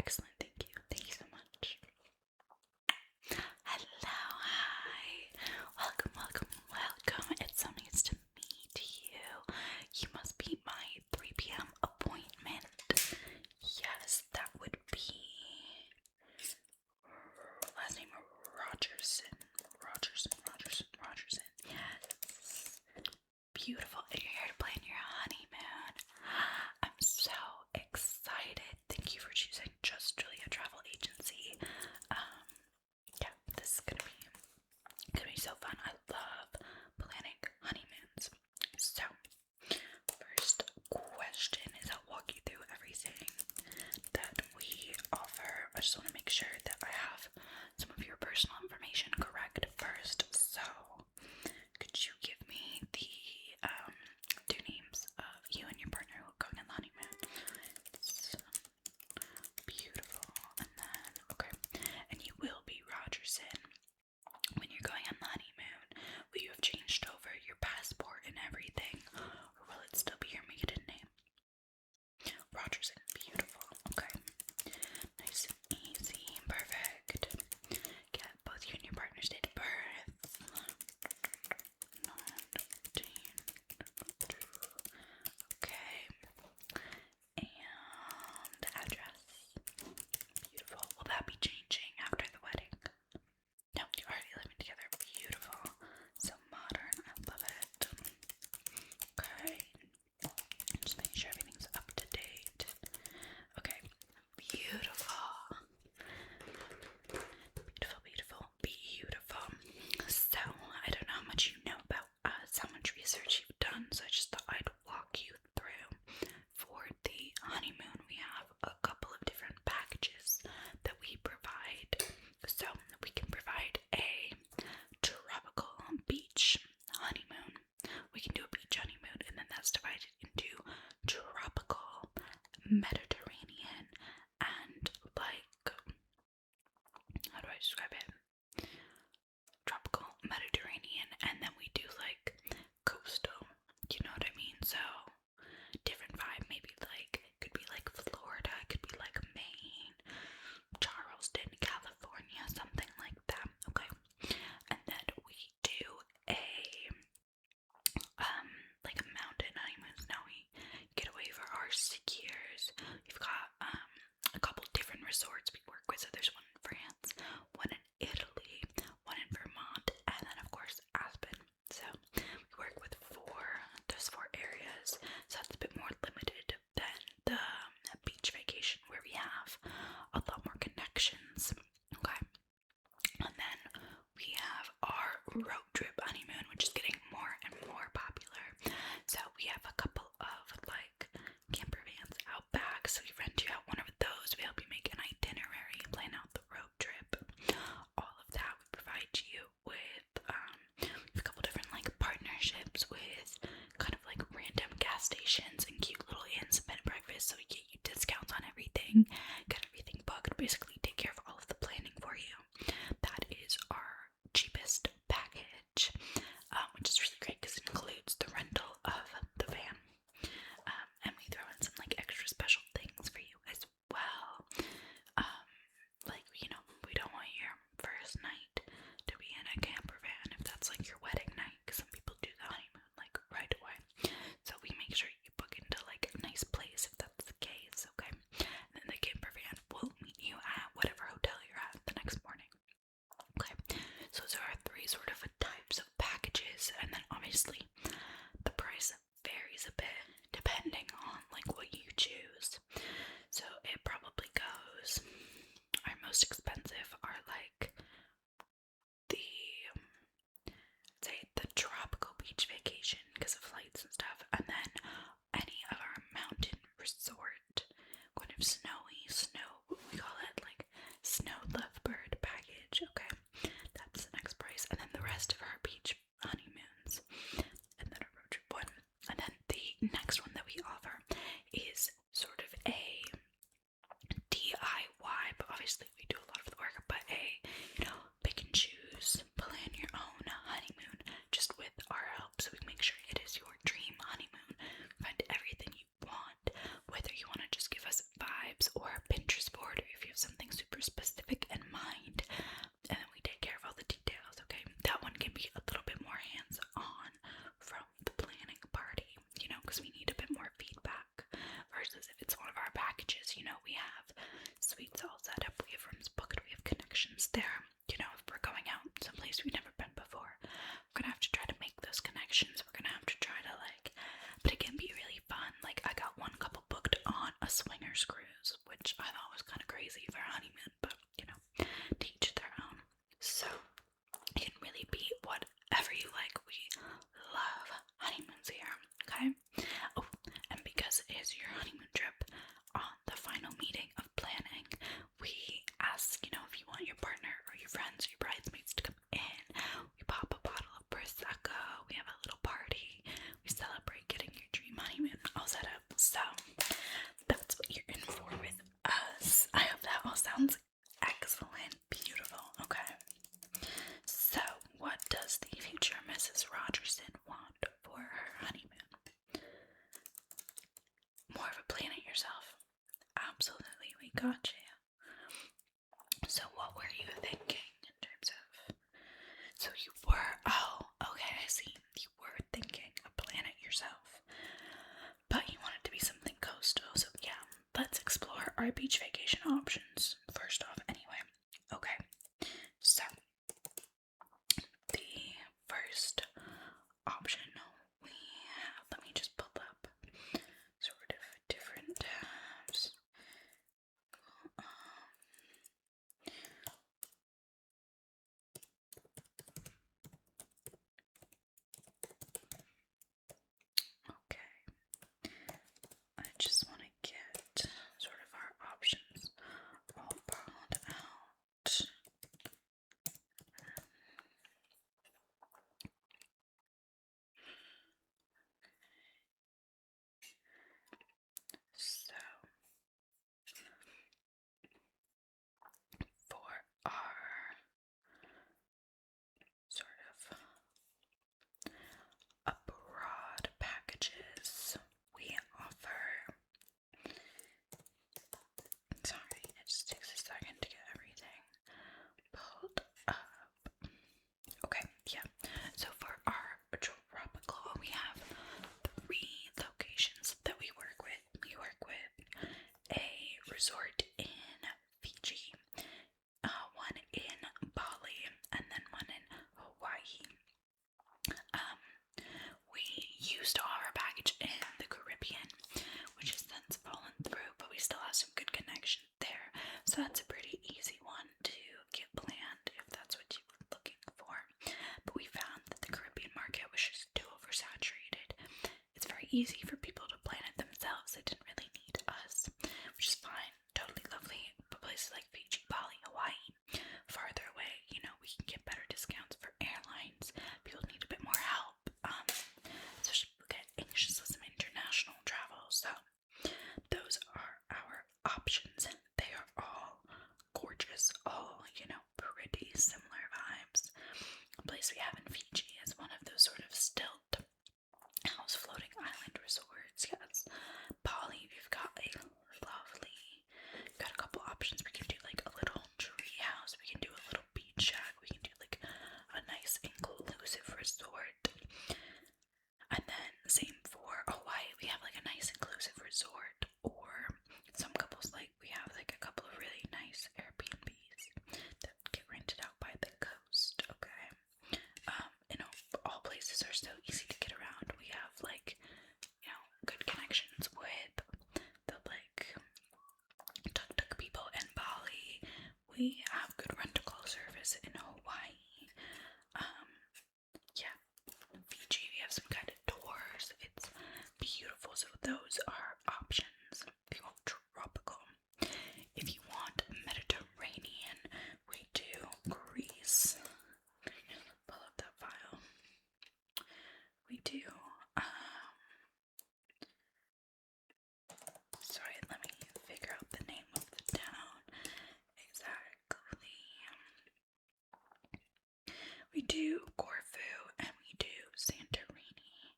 Excellent, thank you. Thank you so much. Hello, hi. Welcome. It's so nice to meet you. You must be my 3 p.m. appointment. Yes, that would be last name Rogerson. Yes. Beautiful. And you're here to plan your honeymoon. I'm so excited. Thank you for choosing Just Julia Travel Agency. Yeah, this is gonna be so fun. I love planning honeymoons. So, first question is I'll walk you through everything that we offer. I just want to make sure that I have some of your personal information correct first. So, could you give me the two names of you and your partner who are going on the honeymoon? It's beautiful. And then, okay, and you will be Rogerson when you're going on the honeymoon. Will you have changed over your passport and everything, or will it still be your maiden name? Rogerson, beautiful. Okay, nice and easy, perfect. Get both you and your partner's date of birth. 19. Okay, and the address. Beautiful. Will that be changing after the wedding? No, you're already living together. Beautiful. So modern. I love it. Okay. Just making sure everything's up to date. Okay. Beautiful. Beautiful. So, I don't know how much you know about us, how much research you've done, so I just thought I'd walk you through. For the honeymoon, we have a couple of different packages that we provide. So, we can provide a tropical beach honeymoon. We can do a beach honeymoon, and then that's divided into tropical, Mediterranean, and like, how do I describe it? Tropical, Mediterranean, and then we do like coastal. You know what I mean? So, different vibe. Maybe like, could be like Florida, could be like Maine, Charleston, California, something like that. Okay. And then we do a like a mountain honeymoon, snowy getaway for our skiers. We've got a couple different resorts we work with. So there's one in France, one in Italy, one in Vermont, and then of course Aspen. So we work with those four areas. So it's a bit more limited than the beach vacation where we have a lot more connections. Okay. And then we have our road trip honeymoon, which is getting more and more popular. So we have a couple of like camper vans out back. So we rent you out one of those. We help you make an itinerary, plan out the road trip. All of that we provide you with. We have a couple different like partnerships with kind of like random gas stations and cute little inns and bed and breakfast. So we get you discounts on everything, get everything booked, basically take care of all of the planning for you. That is our cheapest package, which is really great because it includes the rental of the van, and we throw in some like extra special things for you as well. Like, you know, we don't want your first night to be in a camper van if that's like your wedding night, because some people do the honeymoon like right away. So we make sure you book into like a nice place if that's the case, okay? And then the camper van will meet you at whatever hotel you're at the next morning. Okay, so those are our three sort of types of packages, and then obviously the price varies a bit depending on like what you choose. So it probably goes, our most expensive are like the, say, the tropical beach vacation because of flights and stuff, and then any of our mountain resort, kind of we call it like snow lovebird package. Okay, that's the next price, and then the rest of our beach honeymoons, and then a road trip one, and then the next one that we offer is sort of a DIY, but obviously we do a lot of the work, but a, you know, pick and choose, plan your own honeymoon just with our help, so we make sure it is your dream honeymoon. Find everything you want, whether you want to just give us vibes or a Pinterest board, or if there. You know, if we're going out someplace we've never been before, we're gonna have to try to make those connections. We're gonna have to try to but it can be really fun. Like, I got one couple booked on a swingers cruise, which I thought was kind of crazy for a honeymoon, but you know, to each their own. So it can really be whatever you like. We love honeymoons here, okay? Oh, and because it is your honeymoon trip, on the final meeting of planning, we ask, you know, if you want your partner or your friends or your bridesmaids to come in. We pop a bottle of Prosecco, we have a little party, we celebrate getting your dream honeymoon all set up. So that's what you're in for with us. I hope that all sounds excellent, beautiful, okay? So what does the future Mrs. Rogerson want for her honeymoon? More of a plan it yourself. Absolutely, we got you. So what were you thinking in terms of, so you were, oh, okay, I see, you were thinking of plan it yourself, but you want it to be something coastal, so yeah, let's explore our beach vacation options first off anyway. Okay, so the first option we have, let me just pull up sort of different tabs. Okay, I just want to get sort of our options all balled out. So, for our sort of abroad packages, we offer, sorry, it just takes a second to get everything pulled up. Okay, yeah, so for our tropical, we have 3 locations that we work with. We work with a resort in Fiji, one in Bali, and then one in Hawaii. We used to offer a package in the Caribbean, which has since fallen through, but we still have some good connection there. So that's a pretty easy one to get planned if that's what you were looking for. But we found that the Caribbean market was just too oversaturated. It's very easy for people to plan it themselves. They didn't really need us, which is fine, totally lovely. But places like Fiji, Bali, Hawaii, farther away, you know, we can get better discounts for airlines. People need a bit more help, especially people get anxious with some international travel. So those are our options. They are all gorgeous, all, you know, pretty similar vibes. A place we have in Fiji is one of those sort of stilt house floating island resorts. Yes. Bali, we've got a couple options. We can do like a little tree house, we can do a little beach shack, we can do like a nice inclusive resort. And then same for Hawaii, we have like a nice inclusive resort, or some couples like, we have like a couple of really nice Airbnbs that get rented out by the coast. Okay. You know, all places are so easy to get around. We have like, you know, good connections with the like tuk-tuk people in Bali. We have good rental service in Hawaii. Yeah, Fiji, we have some kind of tours. It's beautiful. So those are options. If you want tropical, if you want Mediterranean, we do Greece. Pull up that file. We do, sorry, let me figure out the name of the town exactly. We do Corfu and we do Santorini,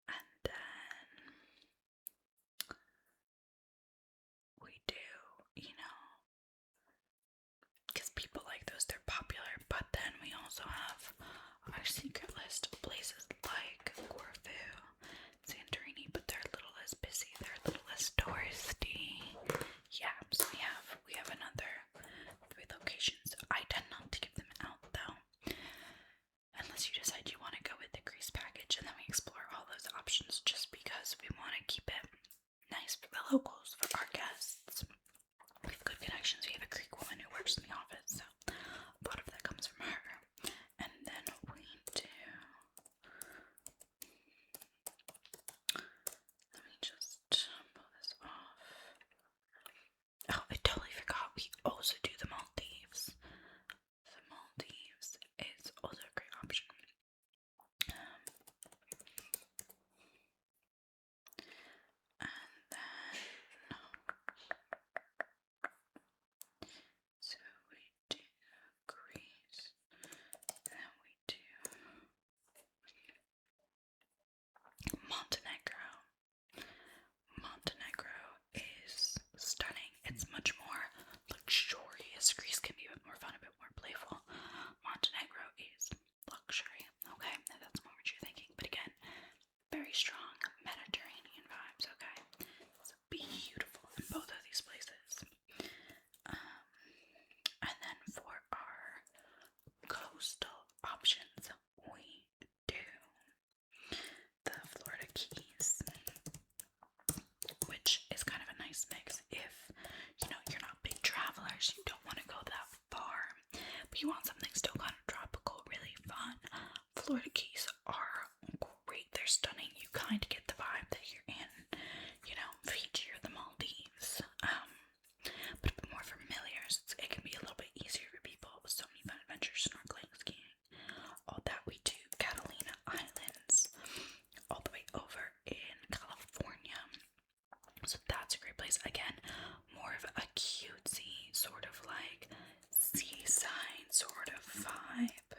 and then we do, you know, because people like those, they're popular, but then we also have our secret list of places like Corfu, Santorini, but they're a little less busy, they're a little less touristy. Yeah, so we have another 3 locations. I you want something still kind of tropical, really fun, Florida Keys are great. They're stunning. You kind of get the vibe that you're in, you know, Fiji or the Maldives. But a bit more familiar, so it can be a little bit easier for people with so many fun adventures, snorkeling, skiing, all that. We do Catalina Islands, all the way over in California. So that's a great place. Again, more of a cutesy, sort of like seaside sort of vibe.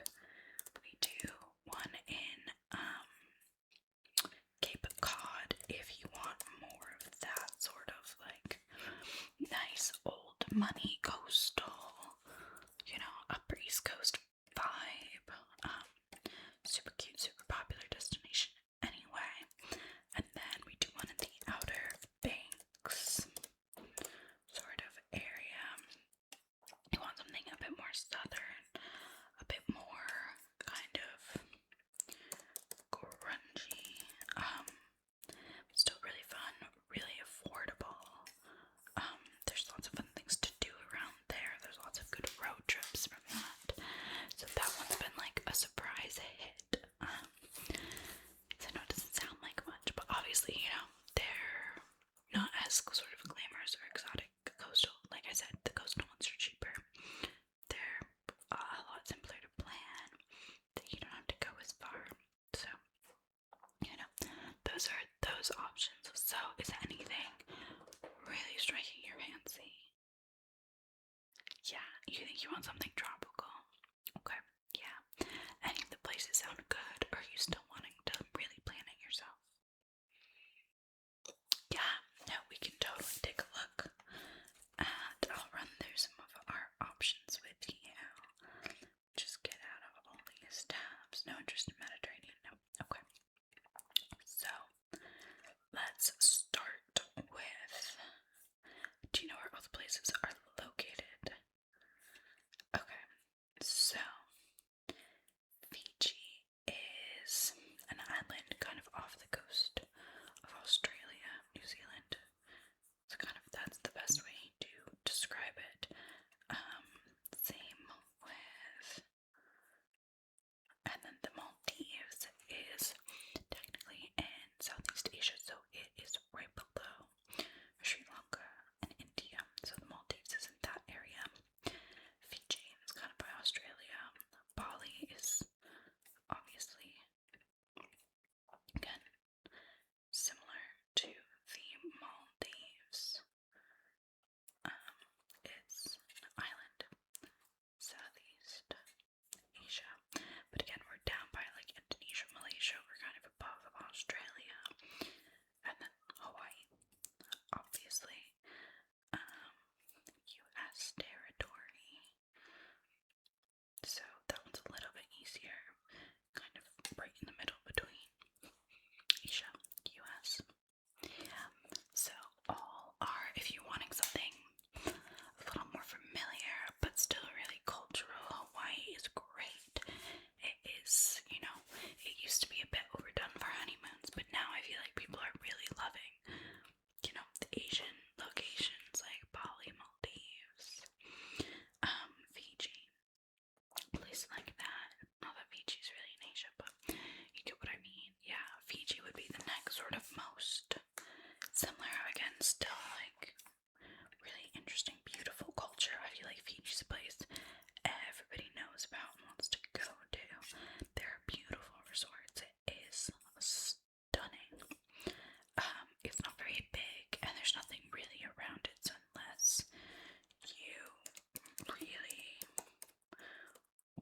We do one in Cape Cod if you want more of that sort of like nice old money coastal, you know, Upper East Coast vibe. Super cute, super popular destination anyway. And then we do one in the Outer Banks sort of area. You want something a bit more southern, a bit more kind of grungy, still really fun, really affordable. There's lots of fun things to do around there. There's lots of good road trips from that. So that one's been like a surprise hit. So I know it doesn't sound like much, but obviously, you know, they're not as sort of glamorous or exotic coastal. Like I said, the coastal ones are cheaper. They're a lot simpler to plan. That you don't have to go as far. So, you know, those are those options. So, is anything really striking your fancy? Yeah, you think you want something tropical? Okay, yeah. Any of the places sound good, or are you still wanting to really plan it yourself? Yeah, no, we can totally take a look. And I'll run through some of our options with you. Just get out of all these tabs. No interest in Mediterranean? No. Okay. So, let's start with, do you know where all the places are located? Okay, so Fiji is an island kind of off the coast of Australia, New Zealand. So kind of that's the best way to describe it. Same with, and then the Maldives is technically in Southeast Asia, so it is right below Sri Lanka and India. So the Maldives is in that area. Fiji is kind of by Australia. Bali is obviously, again, similar to the Maldives. It's an island, Southeast Asia. But again, we're down by like Indonesia, Malaysia. We're kind of above Australia. And then Hawaii, obviously. US territory. So that one's a little bit easier. Kind of right in the middle between Asia, US. Yeah. So all are, if you're wanting something a little more familiar but still really cultural, Hawaii is great. It is, you know, it used to be a bit overdone for honeymoons, but now I feel like people are really loving, you know, the Asian locations like Bali, Maldives, Fiji, places like that. Not that Fiji's really in Asia, but you get what I mean. Yeah, Fiji would be the next sort of most similar. Again, still like really interesting, beautiful culture. I feel like Fiji's a place everybody knows about and wants to go to. There are beautiful resorts. It is stunning. It's not very big, and there's nothing really around it, so unless you really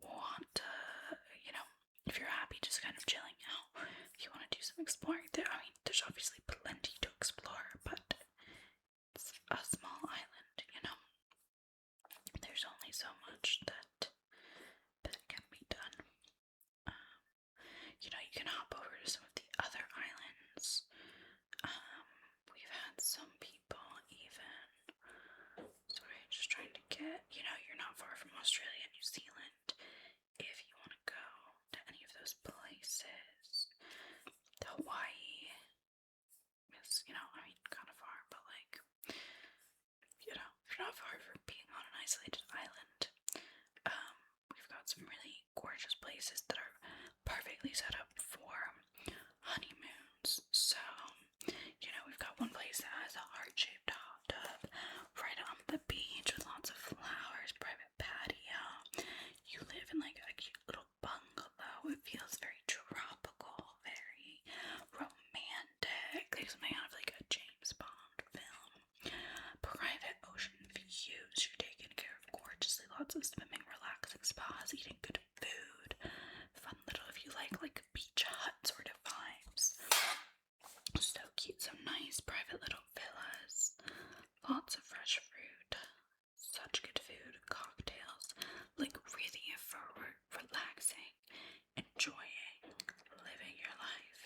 want to, you know, if you're happy just kind of chilling out, if you want to do some exploring there, I mean, there's obviously plenty to explore, but it's a small island, you know. There's only so much that can be done. You know, you can hop over to some of the other islands. We've had some people even, sorry, just trying to get, you know, you're not far from Australia and New Zealand. If you want to go to any of those places, Hawaii is, you know, I mean, kind of far, but like, you know, you're not far for being on an isolated island. lots of swimming, relaxing spas, eating good food, fun little, if you like beach hut sort of vibes. So cute, so nice, private little villas, lots of fresh fruit, such good food, cocktails, like really for relaxing, enjoying, living your life.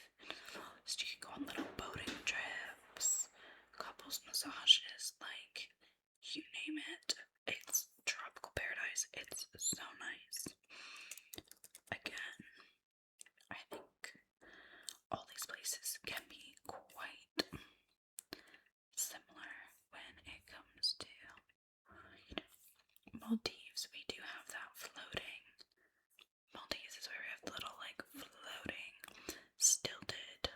So you can go on little boating trips, couples massages, like you name it. It's tropical paradise. It's so nice. Again, I think all these places can be quite similar when it comes to Maldives. We do have that floating. Maldives is where we have the little floating stilted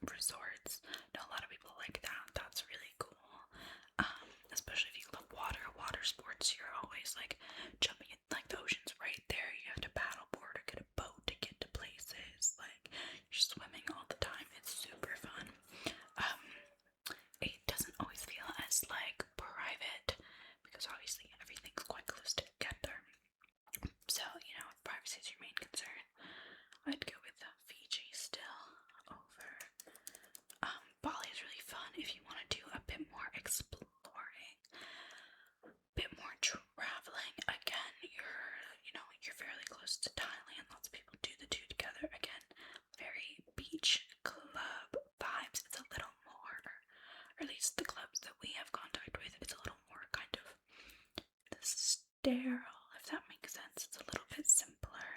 resorts. Now a lot of people like that. That's really cool. Especially if you love water sports. You're always jumping in, the ocean's right there. You have to paddleboard or get a boat to get to places. You're swimming all the time. It's super fun. It doesn't always feel as private because obviously everything's quite close together. So, if privacy is your main concern, I'd go with Fiji still over. Bali is really fun if you want to do a bit more exploring, a bit more traveling. Again, you're fairly close to Thailand. Lots of people do the two together. Again, very beach club vibes. It's a little more, or at least the clubs that we have contact with, it's a little more kind of sterile, if that makes sense. It's a little bit simpler.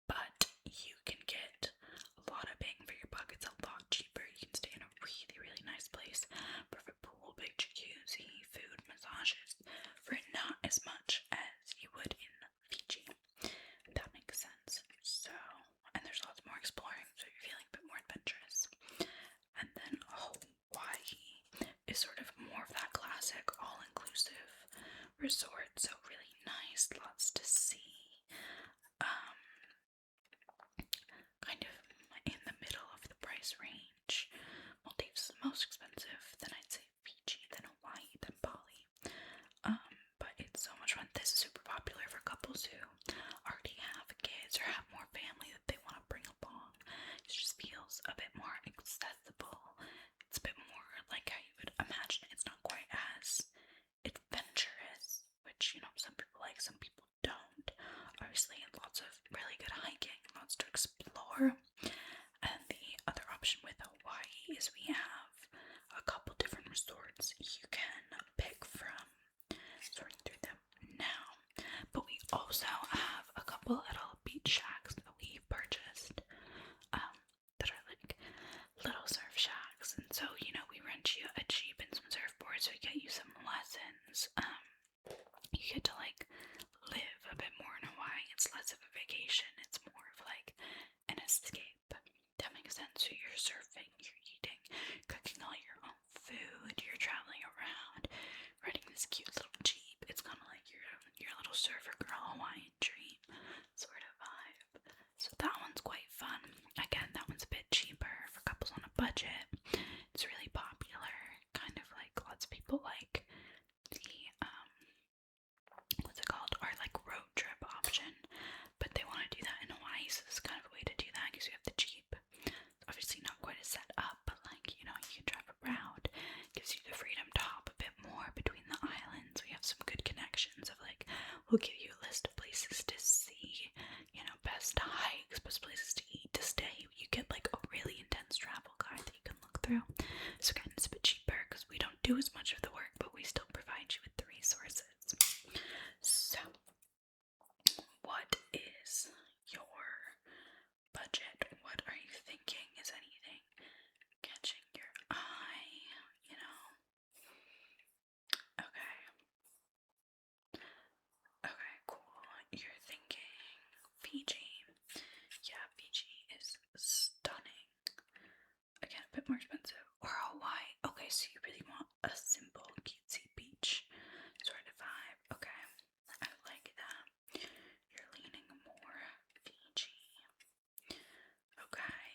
But you can get a lot of bang for your buck. It's a lot cheaper. You can stay in a really, really nice place. Perfect pool, big jacuzzi, food, massages, for not as much as you would in Fiji. If that makes sense. So, and there's lots more exploring, so you're feeling a bit more adventurous. And then Hawaii is sort of more of that classic all-inclusive resort, so really nice, lots to see. Kind of in the middle of the price range. Maldives is the most expensive, then I'd say Fiji, then Hawaii, then Bali. But it's so much fun. This is super popular for couples who already have kids or have more family that they want to bring along. It just feels a bit more accessible. It's a bit more like how you would imagine. It's not quite as adventurous, which, some people like, some people don't. Obviously, lots of really good hiking, lots to explore. And the other option with Hawaii is we have a couple different resorts you can pick from, sorting through them now. But we also have a couple little beach shacks that we purchased that are little surf shacks. And so, we rent you a Jeep and some surfboards, so we get you some lessons. You get to live a bit more in Hawaii. It's less of a vacation, it's more of an escape. That makes sense. So you're surfing, you're eating, cooking all your own food, you're traveling around, riding this cute little Jeep. It's kind of like your little surfer girl Hawaiian dream sort of vibe. So that one's quite fun. Again, that one's a bit cheaper for couples on a budget. It's really popular. Kind of lots of people like the what's it called? Our road trip option. But they want to do that in Hawaii, so this is kind of a way to do that because you have the Jeep. It's obviously not quite as set up, but you can drive around. Gives you the freedom to hop a bit more between the islands. We have some good connections of we'll give you a list of places to see, best hikes, best places to eat, to stay. You get a really intense travel guide that you can look through. So again, it's a bit cheaper because we don't do as much of the work, but we still provide you with the resources. So, what is your budget? What are you thinking? Is anything catching your eye? Okay. Okay, cool. You're thinking Fiji. Yeah, Fiji is stunning. Again, a bit more expensive. Or Hawaii. Okay, so you really want a simple, cutesy beach sort of vibe. Okay, I like that. You're leaning more Fiji. Okay.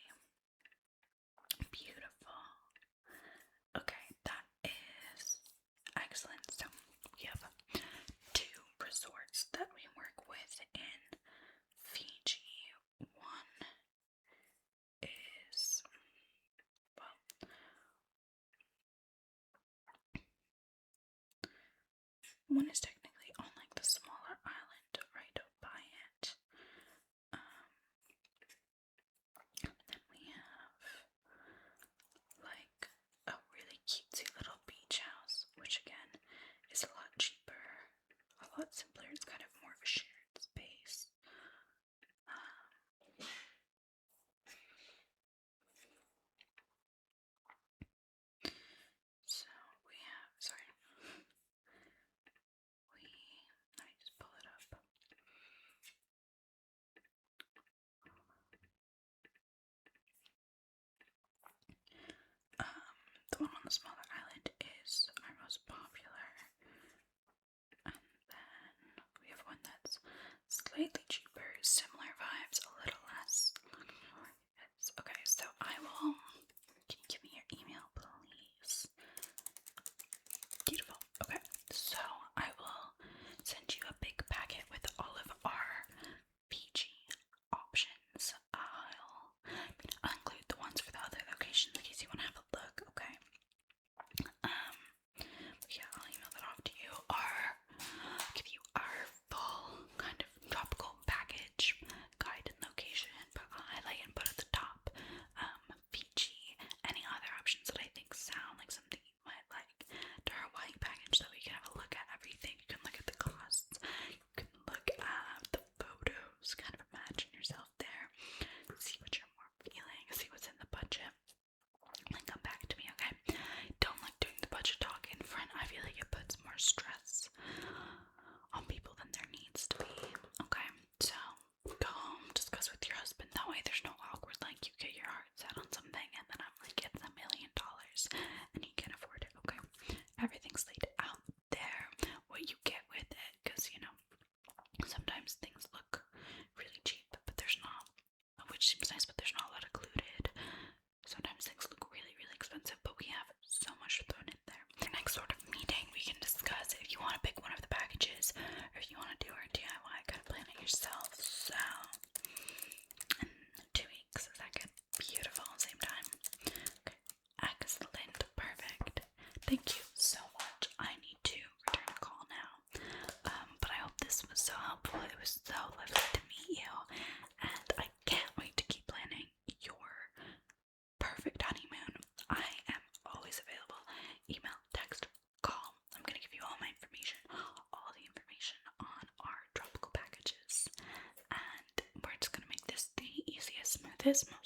Beautiful. Okay, that is excellent. So we have countries that we work with in Fiji. One is, well, one is technically on like the smaller island right by it. Then we have like a really cutesy little beach house, which again is a lot cheaper, a lot simpler. It's kind of more of a shared space. So we have, sorry, let me just pull it up. The one on the smaller island is our most popular. And then we have one that's slightly cheaper, similar vibes, a little less. Okay, so I will. Can you give me your email, please? Beautiful. Okay, so I will send you a big packet with all of our PG options. I'll include the ones for the other locations in case you want to have a look. Okay. Yeah, I'll email that off to you. Give you our full kind of tropical package guide and location, but I'll highlight and put at the top Fiji, any other options that I think sound like something you might like to our Hawaii package, so we can have a look at everything. You can look at the costs, you can look at the photos, kind of imagine yourself there, see what you're more feeling, see what's in the budget, and then come back to me, okay? Don't like doing the budget talk in front. I feel like it puts more stress on people than there needs to be. Okay, so go home, discuss with your husband. That way there's no awkward, like you get your heart set on something and then I'm like, it's $1 million and you can't afford it. Okay, everything's laid out there, what you get with it, because you know, sometimes things look really cheap, but there's not, which seems nice, but there's not a lot included. Sometimes things look really, really expensive, but we have so much thrown in there. The next sort of meeting, we can discuss if you want to pick one of the packages, or if you want to do our DIY kind of plan it yourself. So, in 2 weeks, is that good? Beautiful, same time. Okay, excellent, perfect. Thank you so much. I need to return a call now. But I hope this was so helpful. It was so lovely to meet you, and I can't wait to keep planning your perfect honeymoon. I am always available. Email, text, call. I'm gonna give you all my information, all the information on our tropical packages, and we're just gonna make this the easiest, smoothest, most